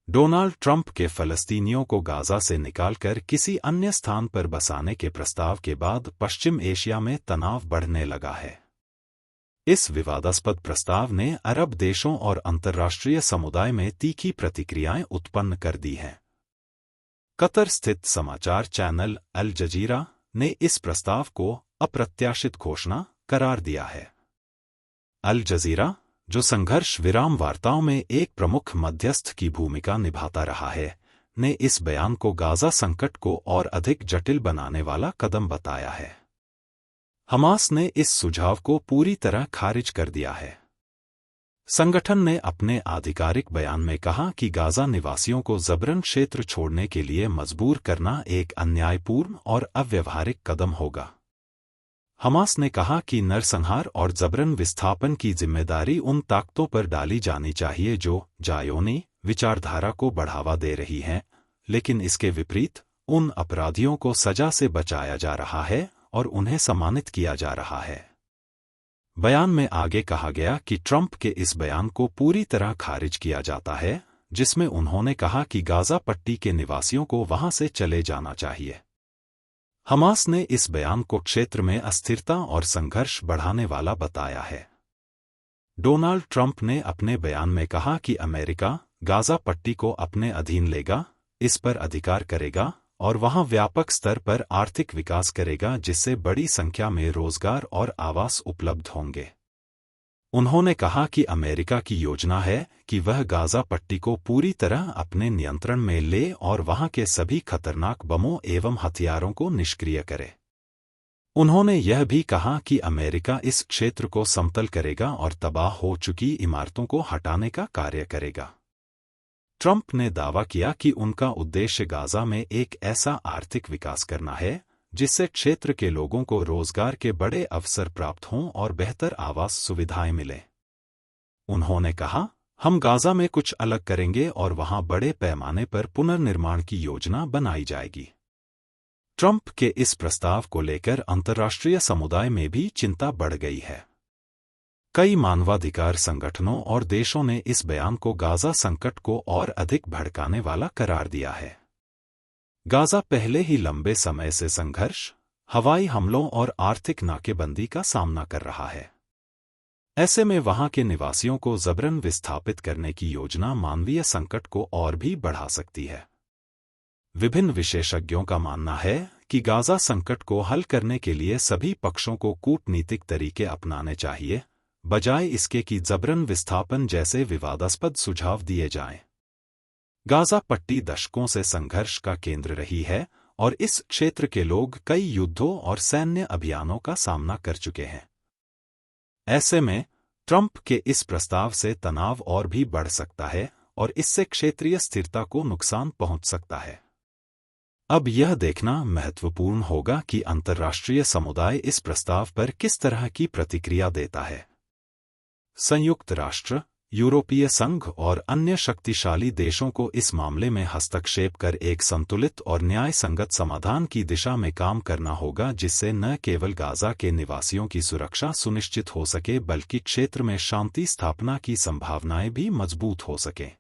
Donald Trump के फ़लस्तीनियों को Gaza से निकालकर किसी अन्य स्थान पर बसाने के प्रस्ताव के बाद पश्चिम एशिया में तनाव बढ़ने लगा है। इस विवादास्पद प्रस्ताव ने अरब देशों और अंतर्राष्ट्रीय समुदाय में तीखी प्रतिक्रियाएं उत्पन्न कर दी हैं। कतर स्थित समाचार चैनल अल जजीरा ने इस प्रस्ताव को अप्रत्याशित घोषणा करार दिया है। अल जजीरा, जो संघर्ष विराम वार्ताओं में एक प्रमुख मध्यस्थ की भूमिका निभाता रहा है, ने इस बयान को गाज़ा संकट को और अधिक जटिल बनाने वाला कदम बताया है। हमास ने इस सुझाव को पूरी तरह खारिज कर दिया है। संगठन ने अपने आधिकारिक बयान में कहा कि गाज़ा निवासियों को ज़बरन क्षेत्र छोड़ने के लिए मजबूर करना एक अन्यायपूर्ण और अव्यवहारिक कदम होगा। हमास ने कहा कि नरसंहार और ज़बरन विस्थापन की जिम्मेदारी उन ताकतों पर डाली जानी चाहिए जो ज़ायोनी विचारधारा को बढ़ावा दे रही हैं, लेकिन इसके विपरीत उन अपराधियों को सजा से बचाया जा रहा है और उन्हें सम्मानित किया जा रहा है। बयान में आगे कहा गया कि ट्रंप के इस बयान को पूरी तरह खारिज किया जाता है, जिसमें उन्होंने कहा कि गाज़ा पट्टी के निवासियों को वहां से चले जाना चाहिए। हमास ने इस बयान को क्षेत्र में अस्थिरता और संघर्ष बढ़ाने वाला बताया है। डोनाल्ड ट्रंप ने अपने बयान में कहा कि अमेरिका गाज़ा पट्टी को अपने अधीन लेगा, इस पर अधिकार करेगा और वहां व्यापक स्तर पर आर्थिक विकास करेगा, जिससे बड़ी संख्या में रोजगार और आवास उपलब्ध होंगे। उन्होंने कहा कि अमेरिका की योजना है कि वह गाज़ा पट्टी को पूरी तरह अपने नियंत्रण में ले और वहां के सभी खतरनाक बमों एवं हथियारों को निष्क्रिय करे। उन्होंने यह भी कहा कि अमेरिका इस क्षेत्र को समतल करेगा और तबाह हो चुकी इमारतों को हटाने का कार्य करेगा। ट्रंप ने दावा किया कि उनका उद्देश्य गाज़ा में एक ऐसा आर्थिक विकास करना है जिससे क्षेत्र के लोगों को रोजगार के बड़े अवसर प्राप्त हों और बेहतर आवास सुविधाएं मिलें। उन्होंने कहा, हम गाज़ा में कुछ अलग करेंगे और वहां बड़े पैमाने पर पुनर्निर्माण की योजना बनाई जाएगी। ट्रंप के इस प्रस्ताव को लेकर अंतर्राष्ट्रीय समुदाय में भी चिंता बढ़ गई है। कई मानवाधिकार संगठनों और देशों ने इस बयान को गाज़ा संकट को और अधिक भड़काने वाला करार दिया है। गाज़ा पहले ही लंबे समय से संघर्ष, हवाई हमलों और आर्थिक नाकेबंदी का सामना कर रहा है। ऐसे में वहां के निवासियों को ज़बरन विस्थापित करने की योजना मानवीय संकट को और भी बढ़ा सकती है। विभिन्न विशेषज्ञों का मानना है कि गाज़ा संकट को हल करने के लिए सभी पक्षों को कूटनीतिक तरीके अपनाने चाहिए, बजाय इसके कि ज़बरन विस्थापन जैसे विवादास्पद सुझाव दिए जाएं। गाज़ा पट्टी दशकों से संघर्ष का केंद्र रही है और इस क्षेत्र के लोग कई युद्धों और सैन्य अभियानों का सामना कर चुके हैं। ऐसे में ट्रंप के इस प्रस्ताव से तनाव और भी बढ़ सकता है और इससे क्षेत्रीय स्थिरता को नुकसान पहुंच सकता है। अब यह देखना महत्वपूर्ण होगा कि अंतर्राष्ट्रीय समुदाय इस प्रस्ताव पर किस तरह की प्रतिक्रिया देता है। संयुक्त राष्ट्र, यूरोपीय संघ और अन्य शक्तिशाली देशों को इस मामले में हस्तक्षेप कर एक संतुलित और न्याय संगत समाधान की दिशा में काम करना होगा, जिससे न केवल गाज़ा के निवासियों की सुरक्षा सुनिश्चित हो सके बल्कि क्षेत्र में शांति स्थापना की संभावनाएं भी मजबूत हो सकें।